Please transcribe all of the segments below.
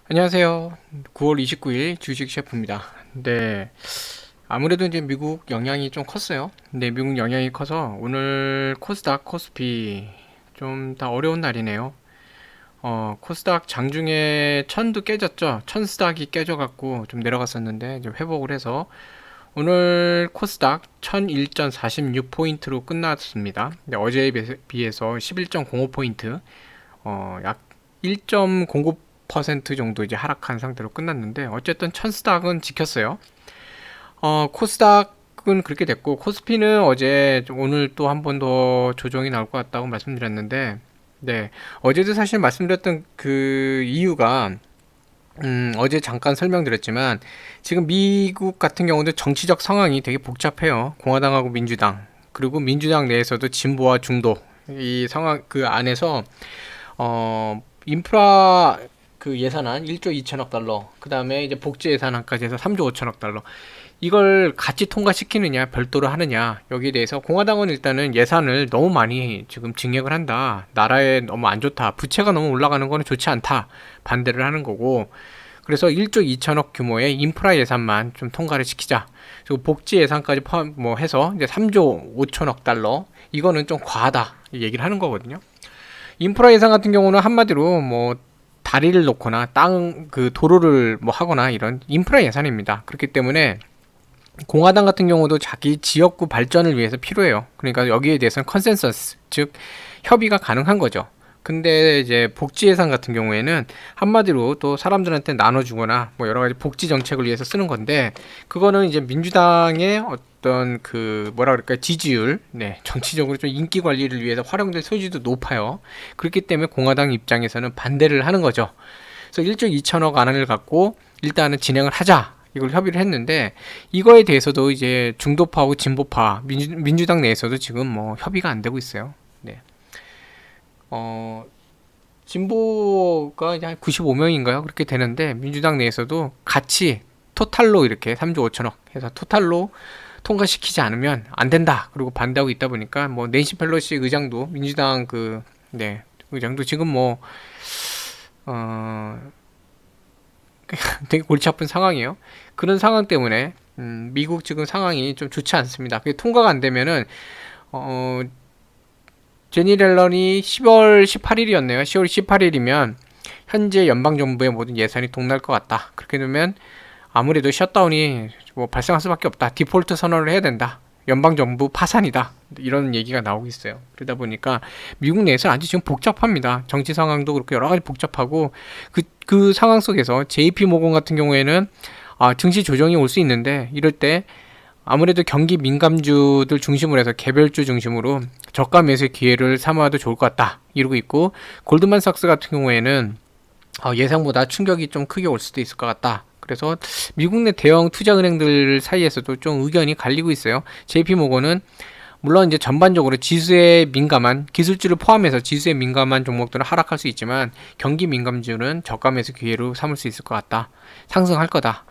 안녕하세요. 9월 29일 주식 셰프입니다. 네. 아무래도 이제 미국 영향이 좀 컸어요. 근데 미국 영향이 커서 오늘 코스닥, 코스피 좀 다 어려운 날이네요. 코스닥 장중에 천도 깨졌죠. 천스닥이 깨져갖고 좀 내려갔었는데 이제 회복을 해서 오늘 코스닥 1001.46포인트로 끝났습니다. 근데 어제에 비해서 11.05포인트, 약 1.09% 정도 이제 하락한 상태로 끝났는데 어쨌든 천스닥은 지켰어요. 코스닥은 그렇게 됐고 코스피는 어제 오늘 또 한 번 더 조정이 나올 것 같다고 말씀드렸는데 네, 어제도 사실 말씀드렸던 그 이유가 어제 잠깐 설명드렸지만 지금 미국 같은 경우도 정치적 상황이 되게 복잡해요. 공화당하고 민주당, 그리고 민주당 내에서도 진보와 중도, 이 상황 그 안에서 인프라 그 예산안 1조 2천억 달러, 그 다음에 이제 복지 예산안까지 해서 3조 5천억 달러, 이걸 같이 통과시키느냐, 별도로 하느냐, 여기에 대해서 공화당은 일단은 예산을 너무 많이 지금 증액을 한다. 나라에 너무 안 좋다. 부채가 너무 올라가는 거는 좋지 않다. 반대를 하는 거고, 그래서 1조 2천억 규모의 인프라 예산만 좀 통과를 시키자. 그리고 복지 예산까지 포함 뭐 해서 이제 3조 5천억 달러, 이거는 좀 과하다. 이 얘기를 하는 거거든요. 인프라 예산 같은 경우는 한마디로 뭐 다리를 놓거나 땅 그 도로를 뭐 하거나 이런 인프라 예산입니다. 그렇기 때문에 공화당 같은 경우도 자기 지역구 발전을 위해서 필요해요. 그러니까 여기에 대해서는 컨센서스, 즉 협의가 가능한 거죠. 근데 이제 복지 예산 같은 경우에는 한마디로 또 사람들한테 나눠주거나 뭐 여러 가지 복지 정책을 위해서 쓰는 건데, 그거는 이제 민주당의 어떤 그 뭐라 그럴까요, 지지율, 네, 정치적으로 좀 인기 관리를 위해서 활용될 소지도 높아요. 그렇기 때문에 공화당 입장에서는 반대를 하는 거죠. 그래서 1조 2천억 안을 갖고 일단은 진행을 하자, 이걸 협의를 했는데, 이거에 대해서도 이제 중도파하고 진보파, 민주당 내에서도 지금 뭐 협의가 안 되고 있어요. 네. 어, 진보가 이제 한 95명인가요? 그렇게 되는데, 민주당 내에서도 같이 토탈로 이렇게 3조 5천억 해서 토탈로 통과시키지 않으면 안 된다. 그리고 반대하고 있다 보니까 뭐 낸시 펠로시 의장도, 민주당 그, 네, 의장도 지금 뭐, 어, 되게 골치 아픈 상황이에요. 그런 상황 때문에, 미국 지금 상황이 좀 좋지 않습니다. 그게 통과가 안 되면은, 어, 제니 렐런이 10월 18일이었네요. 10월 18일이면 현재 연방정부의 모든 예산이 동날 것 같다. 그렇게 되면 아무래도 셧다운이 뭐 발생할 수밖에 없다. 디폴트 선언을 해야 된다. 연방정부 파산이다. 이런 얘기가 나오고 있어요. 그러다 보니까 미국 내에서 아주 지금 복잡합니다. 정치 상황도 그렇고 여러 가지 복잡하고, 그 상황 속에서 JP 모건 같은 경우에는 증시 조정이 올 수 있는데, 이럴 때 아무래도 경기 민감주들 중심으로 해서 개별주 중심으로 저가 매수의 기회를 삼아도 좋을 것 같다, 이러고 있고, 골드만삭스 같은 경우에는 예상보다 충격이 좀 크게 올 수도 있을 것 같다. 그래서 미국 내 대형 투자은행들 사이에서도 좀 의견이 갈리고 있어요. JP모건은 물론 이제 전반적으로 지수에 민감한, 기술주를 포함해서 지수에 민감한 종목들은 하락할 수 있지만 경기 민감주는 저가 매수 기회로 삼을 수 있을 것 같다. 상승할 거다.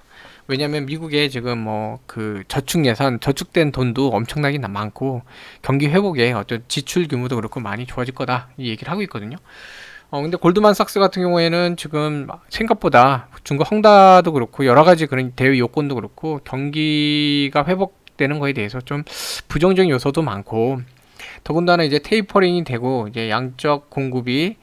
왜냐면 미국에 지금 뭐 그 저축 예산, 저축된 돈도 엄청나게 많고 경기 회복에 어떤 지출 규모도 그렇고 많이 좋아질 거다, 이 얘기를 하고 있거든요. 근데 골드만삭스 같은 경우에는 지금 생각보다 중국 헝다도 그렇고 여러 가지 그런 대외 요건도 그렇고 경기가 회복되는 거에 대해서 좀 부정적인 요소도 많고, 더군다나 이제 테이퍼링이 되고 이제 양적 공급이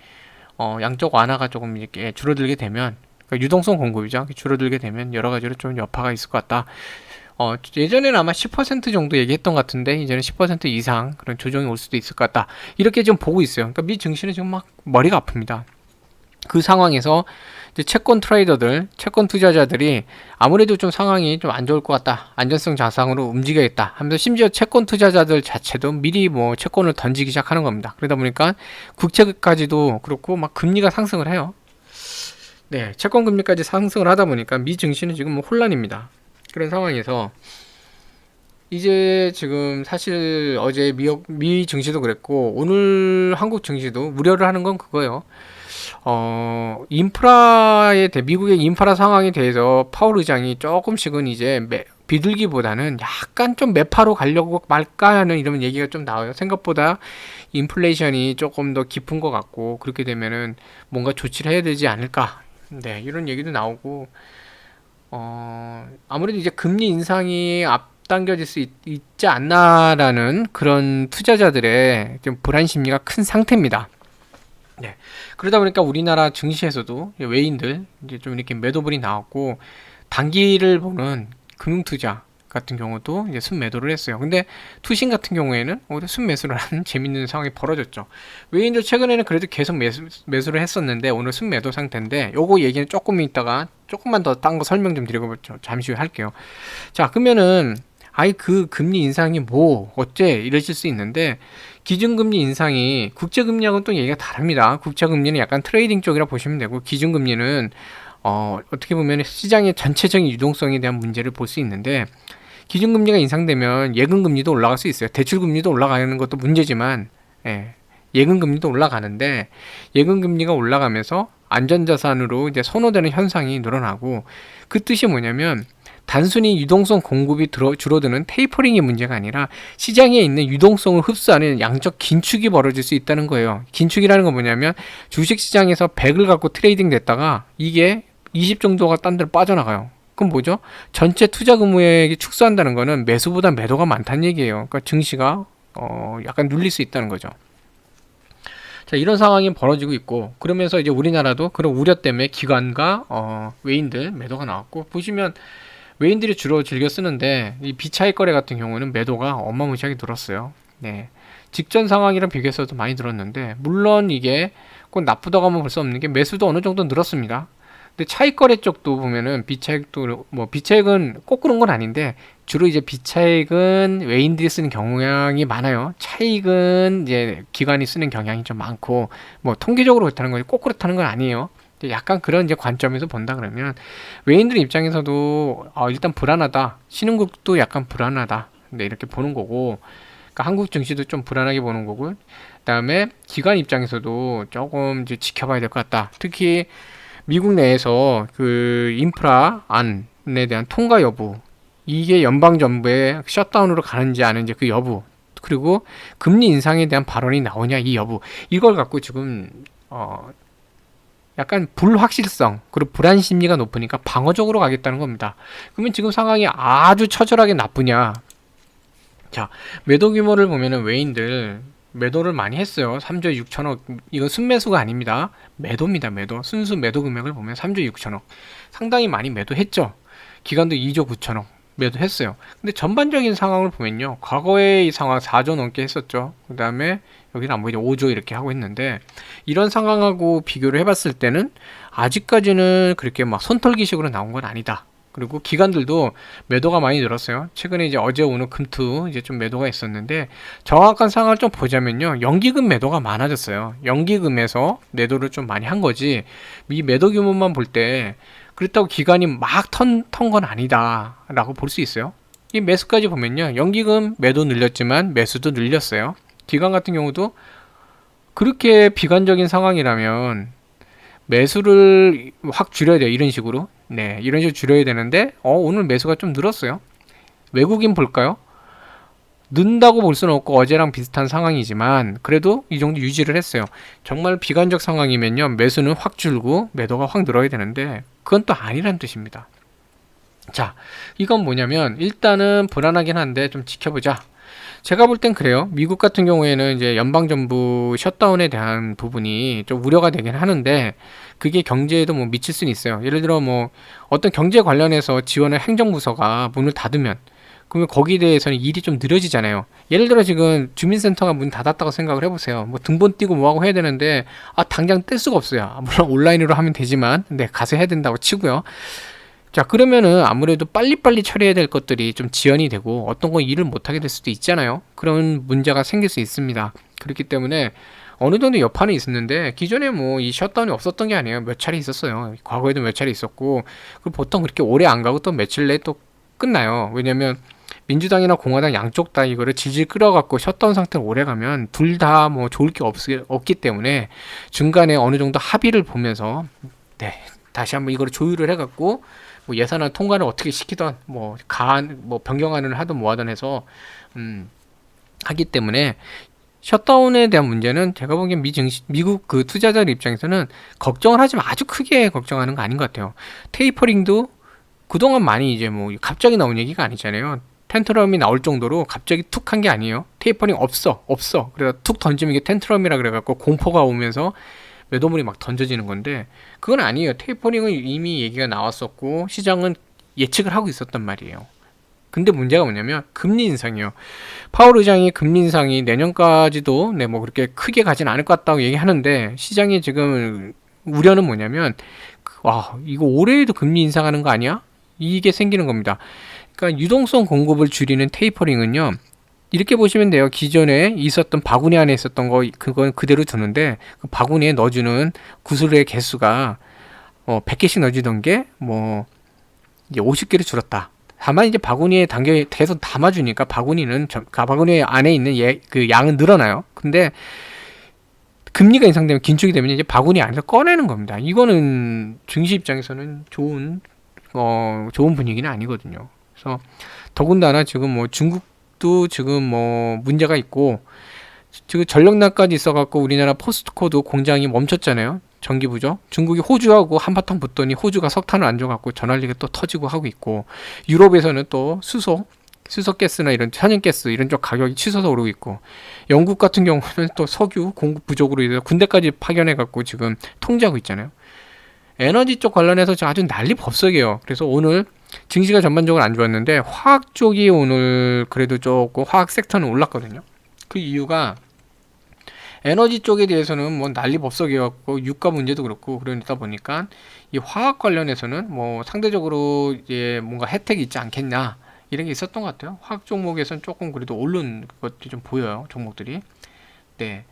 양적 완화가 조금 이렇게 줄어들게 되면, 그러니까 유동성 공급이죠, 줄어들게 되면 여러 가지로 좀 여파가 있을 것 같다. 예전에는 아마 10% 정도 얘기했던 것 같은데 이제는 10% 이상 그런 조정이 올 수도 있을 것 같다, 이렇게 좀 보고 있어요. 그러니까 미 증시는 지금 막 머리가 아픕니다. 그 상황에서 이제 채권 트레이더들, 채권 투자자들이 아무래도 좀 상황이 좀 안 좋을 것 같다, 안전성 자산으로 움직여야겠다 하면서 심지어 채권 투자자들 자체도 미리 뭐 채권을 던지기 시작하는 겁니다. 그러다 보니까 국채까지도 그렇고 막 금리가 상승을 해요. 네, 채권 금리까지 상승을 하다 보니까 미 증시는 지금 뭐 혼란입니다. 그런 상황에서 이제 지금 사실 어제 미 증시도 그랬고 오늘 한국 증시도 우려를 하는 건 그거예요. 미국의 인프라 상황에 대해서 파월 의장이 조금씩은 이제 비둘기보다는 약간 좀 매파로 가려고 말까 하는 이런 얘기가 좀 나와요. 생각보다 인플레이션이 조금 더 깊은 것 같고, 그렇게 되면은 뭔가 조치를 해야 되지 않을까. 네, 이런 얘기도 나오고, 아무래도 이제 금리 인상이 앞당겨질 수 있지 않나라는 그런 투자자들의 좀 불안 심리가 큰 상태입니다. 네. 그러다 보니까 우리나라 증시에서도 외인들 이제 좀 이렇게 매도불이 나왔고, 단기를 보는 금융투자 같은 경우도 이제 순매도를 했어요. 근데 투신 같은 경우에는 오히려 순매수를 하는 재밌는 상황이 벌어졌죠. 외인들 최근에는 그래도 계속 매수를 했었는데 오늘 순매도 상태인데, 요거 얘기는 조금 있다가 조금만 더 딴 거 설명 좀 드리고 잠시 후에 할게요. 자, 그러면은 아이 그 금리 인상이 뭐 어째 이러실 수 있는데, 기준금리 인상이 국제금리하고는 또 얘기가 다릅니다. 국제금리는 약간 트레이딩 쪽이라 보시면 되고, 기준금리는 어떻게 보면 시장의 전체적인 유동성에 대한 문제를 볼 수 있는데, 기준금리가 인상되면 예금금리도 올라갈 수 있어요. 대출금리도 올라가는 것도 문제지만, 예, 예금금리도 올라가는데, 예금금리가 올라가면서 안전자산으로 이제 선호되는 현상이 늘어나고, 그 뜻이 뭐냐면 단순히 유동성 공급이 줄어드는 테이퍼링의 문제가 아니라 시장에 있는 유동성을 흡수하는 양적 긴축이 벌어질 수 있다는 거예요. 긴축이라는 건 뭐냐면 주식시장에서 100을 갖고 트레이딩 됐다가 이게 20 정도가 딴 데로 빠져나가요. 그럼 뭐죠? 전체 투자 금액이 축소한다는 거는 매수보다 매도가 많다는 얘기예요. 그러니까 증시가 약간 눌릴 수 있다는 거죠. 자, 이런 상황이 벌어지고 있고, 그러면서 이제 우리나라도 그런 우려 때문에 기관과 외인들 매도가 나왔고, 보시면 외인들이 주로 즐겨 쓰는데 이 비차익 거래 같은 경우는 매도가 어마무시하게 늘었어요. 네. 직전 상황이랑 비교해서도 많이 늘었는데, 물론 이게 꼭 나쁘다고 하면 볼 수 없는 게 매수도 어느 정도 늘었습니다. 근데 차익 거래 쪽도 보면은 비차익도 뭐 비차익은 꼭 그런 건 아닌데, 주로 이제 비차익은 외인들이 쓰는 경향이 많아요. 차익은 이제 기관이 쓰는 경향이 좀 많고, 뭐 통계적으로 그렇다는 거지 꼭 그렇다는 건 아니에요. 약간 그런 이제 관점에서 본다 그러면 외인들 입장에서도 일단 불안하다. 신흥국도 약간 불안하다. 네, 이렇게 보는 거고, 그러니까 한국 증시도 좀 불안하게 보는 거고, 그다음에 기관 입장에서도 조금 이제 지켜봐야 될 것 같다. 특히 미국 내에서 그 인프라 안에 대한 통과 여부, 이게 연방 정부의 셧다운으로 가는지 아닌지 그 여부, 그리고 금리 인상에 대한 발언이 나오냐 이 여부, 이걸 갖고 지금 약간 불확실성 그리고 불안 심리가 높으니까 방어적으로 가겠다는 겁니다. 그러면 지금 상황이 아주 처절하게 나쁘냐? 자, 매도 규모를 보면은 외인들 매도를 많이 했어요. 3조 6천억. 이건 순매수가 아닙니다. 매도입니다. 매도. 순수 매도 금액을 보면 3조 6천억. 상당히 많이 매도했죠. 기간도 2조 9천억 매도했어요. 근데 전반적인 상황을 보면요, 과거의 이 상황 4조 넘게 했었죠. 그 다음에 여기는 안 보이죠. 5조 이렇게 하고 있는데, 이런 상황하고 비교를 해봤을 때는 아직까지는 그렇게 막 손털기식으로 나온 건 아니다. 그리고 기관들도 매도가 많이 늘었어요. 최근에 이제 어제 오늘 금투 이제 좀 매도가 있었는데, 정확한 상황을 좀 보자면요, 연기금 매도가 많아졌어요. 연기금에서 매도를 좀 많이 한 거지, 이 매도 규모만 볼 때 그렇다고 기관이 막 턴 건 아니다 라고 볼 수 있어요. 이 매수까지 보면요, 연기금 매도 늘렸지만 매수도 늘렸어요. 기관 같은 경우도 그렇게 비관적인 상황이라면 매수를 확 줄여야 돼요. 이런 식으로. 네, 이런 식으로 줄여야 되는데, 오늘 매수가 좀 늘었어요. 외국인 볼까요? 는다고 볼 수는 없고 어제랑 비슷한 상황이지만 그래도 이 정도 유지를 했어요. 정말 비관적 상황이면요, 매수는 확 줄고 매도가 확 늘어야 되는데 그건 또 아니란 뜻입니다. 자, 이건 뭐냐면 일단은 불안하긴 한데 좀 지켜보자. 제가 볼 땐 그래요. 미국 같은 경우에는 이제 연방정부 셧다운에 대한 부분이 좀 우려가 되긴 하는데, 그게 경제에도 뭐 미칠 수는 있어요. 예를 들어 뭐 어떤 경제 관련해서 지원을 행정부서가 문을 닫으면, 그러면 거기에 대해서는 일이 좀 느려지잖아요. 예를 들어 지금 주민센터가 문 닫았다고 생각을 해보세요. 뭐 등본 띄고 뭐하고 해야 되는데 당장 뗄 수가 없어요. 물론 온라인으로 하면 되지만 가서 해야 된다고 치고요. 자, 그러면은 아무래도 빨리빨리 처리해야 될 것들이 좀 지연이 되고 어떤 건 일을 못하게 될 수도 있잖아요. 그런 문제가 생길 수 있습니다. 그렇기 때문에 어느 정도 여파는 있었는데, 기존에 뭐 이 셧다운이 없었던 게 아니에요. 몇 차례 있었어요. 과거에도 몇 차례 있었고, 그리고 보통 그렇게 오래 안 가고 또 며칠 내에 또 끝나요. 왜냐면 민주당이나 공화당 양쪽 다 이거를 질질 끌어갖고 셧다운 상태로 오래 가면 둘 다 뭐 좋을 게 없기 때문에 중간에 어느 정도 합의를 보면서 다시 한번 이거를 조율을 해갖고 뭐 예산안 통과를 어떻게 시키던 뭐 변경안을 하든 뭐하든 해서 하기 때문에 셧다운에 대한 문제는 제가 보기엔 미국 그 투자자들 입장에서는 걱정을 하지만 아주 크게 걱정하는 거 아닌 것 같아요. 테이퍼링도 그동안 많이 이제 뭐 갑자기 나온 얘기가 아니잖아요. 텐트럼이 나올 정도로 갑자기 툭 한 게 아니에요. 테이퍼링 없어. 그래서 툭 던지면 이게 텐트럼이라 그래갖고 공포가 오면서 매도물이 막 던져지는 건데 그건 아니에요. 테이퍼링은 이미 얘기가 나왔었고 시장은 예측을 하고 있었단 말이에요. 근데 문제가 뭐냐면 금리 인상이요. 파월 의장이 금리 인상이 내년까지도 뭐 그렇게 크게 가진 않을 것 같다고 얘기하는데 시장이 지금 우려는 뭐냐면 와 이거 올해에도 금리 인상하는 거 아니야? 이게 생기는 겁니다. 그러니까 유동성 공급을 줄이는 테이퍼링은요. 이렇게 보시면 돼요. 기존에 있었던 바구니 안에 있었던 거 그건 그대로 두는데 그 바구니에 넣어주는 구슬의 개수가 100개씩 넣어주던 게 뭐 이제 50개로 줄었다. 다만 이제 바구니에 계속 담아주니까 바구니 안에 있는 그 양은 늘어나요. 근데 금리가 인상되면 긴축이 되면 이제 바구니 안에서 꺼내는 겁니다. 이거는 증시 입장에서는 좋은 분위기는 아니거든요. 그래서 더군다나 지금 뭐 중국도 지금 뭐 문제가 있고 지금 전력난까지 있어갖고 우리나라 포스트코도 공장이 멈췄잖아요. 전기 부족. 중국이 호주하고 한바탕 붙더니 호주가 석탄을 안 줘갖고 전환리가 또 터지고 하고 있고 유럽에서는 또 수소가스나 이런 천연가스 이런 쪽 가격이 치솟아 오르고 있고 영국 같은 경우는 또 석유 공급 부족으로 인해서 군대까지 파견해갖고 지금 통제하고 있잖아요. 에너지 쪽 관련해서 아주 난리법석이에요. 그래서 오늘 증시가 전반적으로 안 좋았는데 화학 쪽이 오늘 그래도 조금 화학 섹터는 올랐거든요. 그 이유가 에너지 쪽에 대해서는 뭐 난리법석이었고 유가 문제도 그렇고 그러다 보니까 이 화학 관련해서는 뭐 상대적으로 이제 뭔가 혜택이 있지 않겠냐 이런 게 있었던 것 같아요. 화학 종목에서는 조금 그래도 오른 것들이 좀 보여요. 종목들이. 네.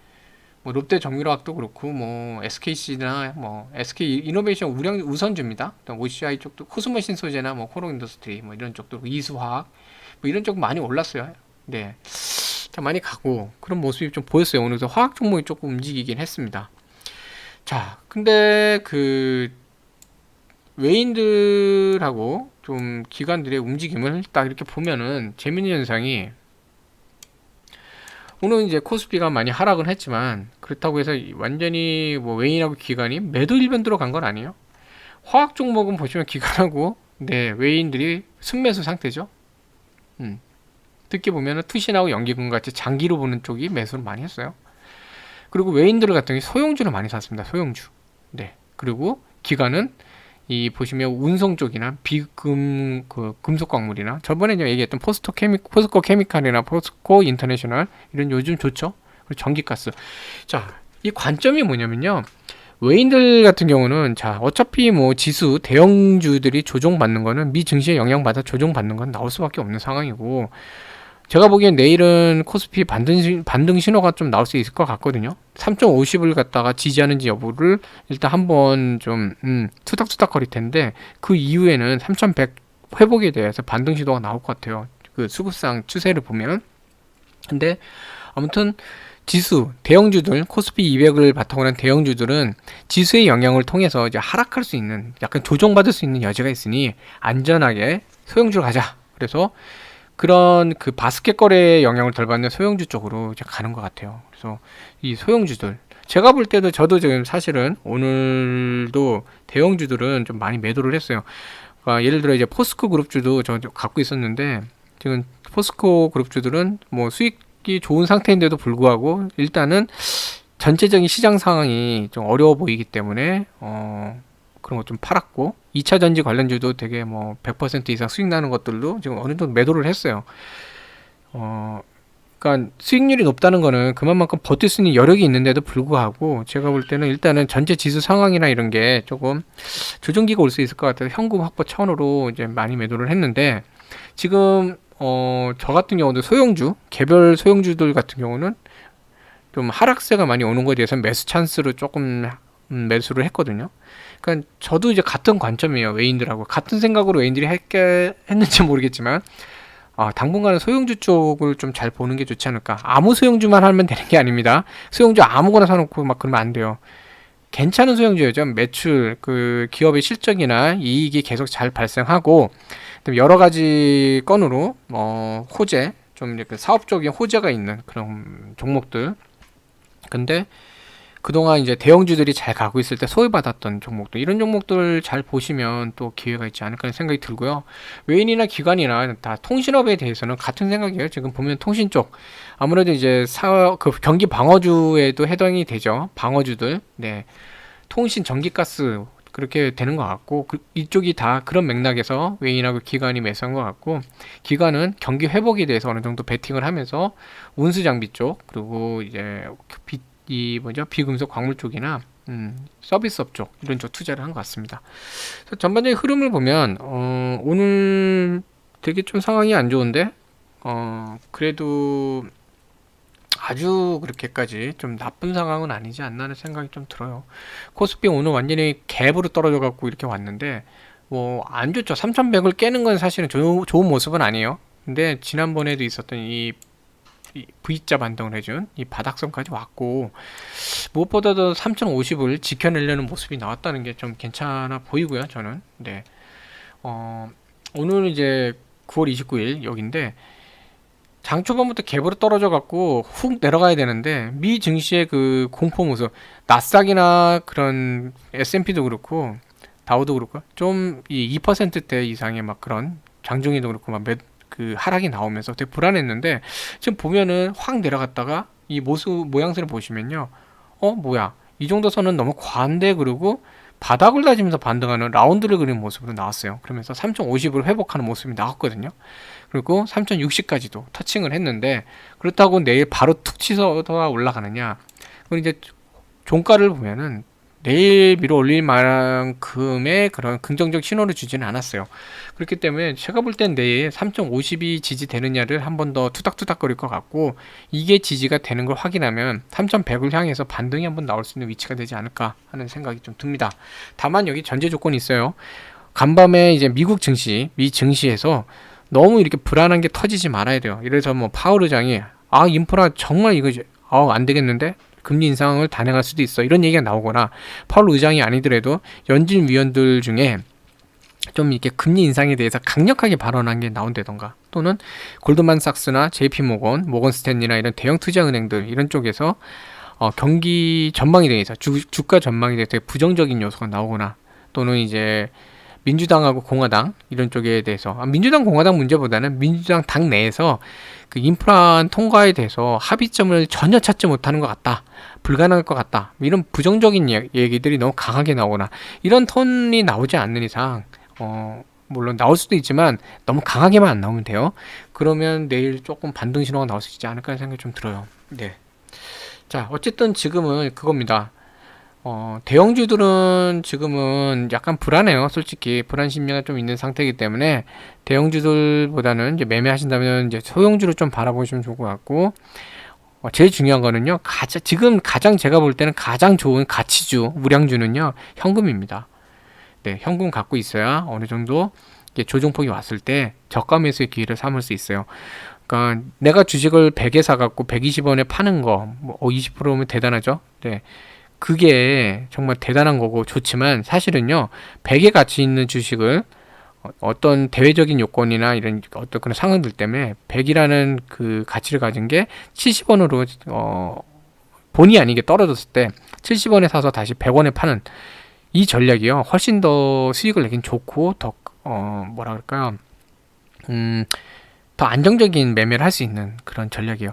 뭐 롯데 정유화학도 그렇고 뭐 SKC나 뭐 SK 이노베이션 우선주입니다. OCI 쪽도 코스모신 소재나 뭐 코로 인더스트리 뭐 이런 쪽도 이수화학 뭐 이런 쪽 많이 올랐어요. 네. 자, 많이 가고 그런 모습이 좀 보였어요. 오늘도 화학 종목이 조금 움직이긴 했습니다. 자, 근데 그 외인들하고 좀 기관들의 움직임을 딱 이렇게 보면은 재밌는 현상이 오늘 이제 코스피가 많이 하락은 했지만 그렇다고 해서 완전히 뭐 외인하고 기관이 매도 일변 들어간 건 아니에요. 화학 종목은 보시면 기관하고 외인들이 순매수 상태죠. 특히 보면은 투신하고 연기금 같이 장기로 보는 쪽이 매수를 많이 했어요. 그리고 외인들 같은 경우 소형주를 많이 샀습니다. 소형주. 네. 그리고 기관은 이 보시면 운송 쪽이나 금속 광물이나 저번에 얘기했던 포스코 케미칼이나 포스코 인터내셔널 이런 요즘 좋죠. 그리고 전기가스. 자, 이 관점이 뭐냐면요. 외인들 같은 경우는 자 어차피 뭐 지수 대형주들이 조정받는 거는 미 증시에 영향받아 조정받는 건 나올 수밖에 없는 상황이고 제가 보기엔 내일은 코스피 반등 신호가 좀 나올 수 있을 것 같거든요. 3.50을 갖다가 지지하는지 여부를 일단 한번 좀 투닥투닥 거릴 텐데 그 이후에는 3,100 회복에 대해서 반등 시도가 나올 것 같아요. 그 수급상 추세를 보면. 근데 아무튼 지수 대형주들 코스피 200을 바탕으로 한 대형주들은 지수의 영향을 통해서 이제 하락할 수 있는 약간 조정받을 수 있는 여지가 있으니 안전하게 소형주로 가자. 그래서 그런 그 바스켓 거래의 영향을 덜 받는 소형주 쪽으로 이제 가는 것 같아요. 그래서 이 소형주들 제가 볼 때도 저도 지금 사실은 오늘도 대형주들은 좀 많이 매도를 했어요. 그러니까 예를 들어 이제 포스코 그룹주도 저 갖고 있었는데 지금 포스코 그룹주들은 뭐 수익이 좋은 상태인데도 불구하고 일단은 전체적인 시장 상황이 좀 어려워 보이기 때문에 그런 거 좀 팔았고 2차 전지 관련주도 되게 뭐 100% 이상 수익 나는 것들도 지금 어느 정도 매도를 했어요. 그러니까 수익률이 높다는 거는 그만큼 버틸 수 있는 여력이 있는데도 불구하고 제가 볼 때는 일단은 전체 지수 상황이나 이런 게 조금 조정기가 올 수 있을 것 같아서 현금 확보 차원으로 이제 많이 매도를 했는데 지금 저 같은 경우도 개별 소형주들 같은 경우는 좀 하락세가 많이 오는 거에 대해서 매수 찬스로 조금 매수를 했거든요. 그러니까 저도 이제 같은 관점이에요. 외인들하고 같은 생각으로 외인들이 했는지 모르겠지만 당분간은 소형주 쪽을 좀 잘 보는 게 좋지 않을까. 아무 소형주만 하면 되는 게 아닙니다. 소형주 아무거나 사놓고 막 그러면 안 돼요. 괜찮은 소형주죠. 매출, 그 기업의 실적이나 이익이 계속 잘 발생하고 여러 가지 건으로 호재 좀 이렇게 사업적인 호재가 있는 그런 종목들. 근데 그동안 이제 대형주들이 잘 가고 있을 때 소외받았던 종목들, 이런 종목들 잘 보시면 또 기회가 있지 않을까 하는 생각이 들고요. 외인이나 기관이나 다 통신업에 대해서는 같은 생각이에요. 지금 보면 통신 쪽 아무래도 이제 그 경기 방어주에도 해당이 되죠. 방어주들, 네, 통신, 전기가스 그렇게 되는 것 같고, 이쪽이 다 그런 맥락에서 외인하고 기관이 매수한 것 같고, 기관은 경기 회복에 대해서 어느 정도 베팅을 하면서 운수 장비 쪽, 그리고 이제 이 뭐죠, 비금속 광물 쪽이나 서비스업 쪽, 이런 쪽 투자를 한 것 같습니다. 그래서 전반적인 흐름을 보면 오늘 되게 좀 상황이 안 좋은데 그래도 아주 그렇게까지 좀 나쁜 상황은 아니지 않나 하는 생각이 좀 들어요. 코스피 오늘 완전히 갭으로 떨어져 갖고 이렇게 왔는데 뭐 안 좋죠. 3100을 깨는 건 사실은 좋은 모습은 아니에요. 근데 지난번에도 있었던 이 V자 반등을 해준 이 바닥선까지 왔고, 무엇보다도 3050을 지켜내려는 모습이 나왔다는 게 좀 괜찮아 보이고요, 저는. 네. 오늘은 이제 9월 29일 여기인데, 장 초반부터 갭으로 떨어져 갖고 훅 내려가야 되는데, 미 증시의 그 공포 모습, 나스닥이나 그런 S&P도 그렇고 다우도 그렇고 좀 이 2%대 이상의 막 그런 장중에도 그렇고 막 그 하락이 나오면서 되게 불안했는데, 지금 보면은 확 내려갔다가 이 모양새를 보시면요, 뭐야, 이 정도 선은 너무 과한데, 그러고 바닥을 다지면서 반등하는 라운드를 그리는 모습으로 나왔어요. 그러면서 3050을 회복하는 모습이 나왔거든요. 그리고 3060까지도 터칭을 했는데, 그렇다고 내일 바로 툭 치서 올라가느냐, 그건 이제 종가를 보면은 내일 밀어 올릴 만큼의 그런 긍정적 신호를 주지는 않았어요. 그렇기 때문에 제가 볼 땐 내일 3.50이 지지되느냐를 한 번 더 투닥투닥거릴 것 같고, 이게 지지가 되는 걸 확인하면 3.100을 향해서 반등이 한번 나올 수 있는 위치가 되지 않을까 하는 생각이 좀 듭니다. 다만 여기 전제 조건이 있어요. 간밤에 이제 미국 증시, 미 증시에서 너무 이렇게 불안한 게 터지지 말아야 돼요. 이래서 뭐 파월 의장이 인프라 정말 이거 안 되겠는데, 금리 인상을 단행할 수도 있어, 이런 얘기가 나오거나, 파월 의장이 아니더라도 연준 위원들 중에 좀 이렇게 금리 인상에 대해서 강력하게 발언한 게 나온다던가, 또는 골드만삭스나 JP모건, 모건스탠리나 이런 대형 투자은행들 이런 쪽에서 경기 전망에 대해서 주가 전망에 대해서 되게 부정적인 요소가 나오거나, 또는 이제 민주당하고 공화당 이런 쪽에 대해서 민주당 공화당 문제보다는 민주당 당 내에서 그 인프라 통과에 대해서 합의점을 전혀 찾지 못하는 것 같다, 불가능할 것 같다, 이런 부정적인 얘기들이 너무 강하게 나오거나, 이런 톤이 나오지 않는 이상 물론 나올 수도 있지만 너무 강하게만 안 나오면 돼요. 그러면 내일 조금 반등 신호가 나올 수 있지 않을까 하는 생각이 좀 들어요. 네. 자, 어쨌든 지금은 그겁니다. 대형주들은 지금은 약간 불안해요. 솔직히 불안 심리가 좀 있는 상태이기 때문에 대형주들보다는 이제 매매하신다면 이제 소형주를 좀 바라보시면 좋을 것 같고, 제일 중요한 거는요, 지금 가장 제가 볼 때는 가장 좋은 가치주, 우량주는요, 현금입니다. 네, 현금 갖고 있어야 어느 정도 조정폭이 왔을 때 저가 매수의 기회를 삼을 수 있어요. 그러니까 내가 주식을 100에 사갖고 120원에 파는 거, 20%면 대단하죠. 네. 그게 정말 대단한 거고 좋지만, 사실은요, 100의 가치 있는 주식을 어떤 대외적인 요건이나 이런 어떤 그런 상황들 때문에 100이라는 그 가치를 가진 게 70원으로 본의 아니게 떨어졌을 때 70원에 사서 다시 100원에 파는 이 전략이요, 훨씬 더 수익을 내긴 좋고, 더 뭐라 그럴까요, 더 안정적인 매매를 할 수 있는 그런 전략이에요.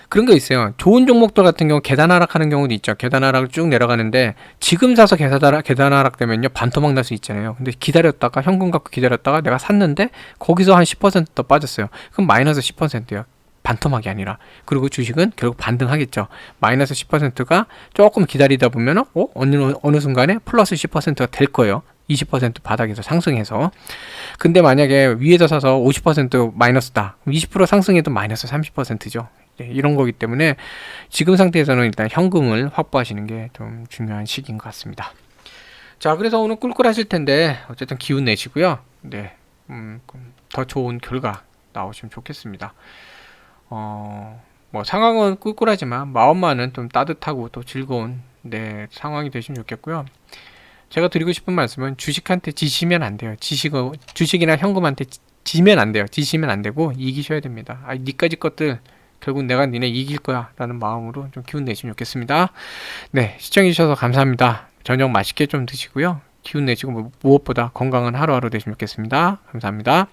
그런 거 있어요. 좋은 종목들 같은 경우 계단 하락하는 경우도 있죠. 계단 하락을 쭉 내려가는데, 지금 사서 계단 하락 되면요, 반토막 날 수 있잖아요. 근데 기다렸다가 현금 갖고 기다렸다가 내가 샀는데 거기서 한 10% 더 빠졌어요. 그럼 마이너스 10%예요. 반토막이 아니라. 그리고 주식은 결국 반등하겠죠. 마이너스 10%가 조금 기다리다 보면 어느 순간에 플러스 10%가 될 거예요. 20% 바닥에서 상승해서. 근데 만약에 위에서 사서 50% 마이너스다, 20% 상승해도 마이너스 30%죠. 네, 이런 거기 때문에 지금 상태에서는 일단 현금을 확보하시는 게 좀 중요한 시기인 것 같습니다. 자, 그래서 오늘 꿀꿀하실 텐데 어쨌든 기운 내시고요. 네, 더 좋은 결과 나오시면 좋겠습니다. 뭐 상황은 꿀꿀하지만 마음만은 좀 따뜻하고 또 즐거운 상황이 되시면 좋겠고요. 제가 드리고 싶은 말씀은 주식한테 지시면 안 돼요. 주식이나 현금한테 지면 안 돼요. 지시면 안 되고 이기셔야 됩니다. 니까지 것들 결국 내가 니네 이길 거야 라는 마음으로 좀 기운 내시면 좋겠습니다. 네, 시청해주셔서 감사합니다. 저녁 맛있게 좀 드시고요. 기운 내시고 무엇보다 건강한 하루하루 되시면 좋겠습니다. 감사합니다.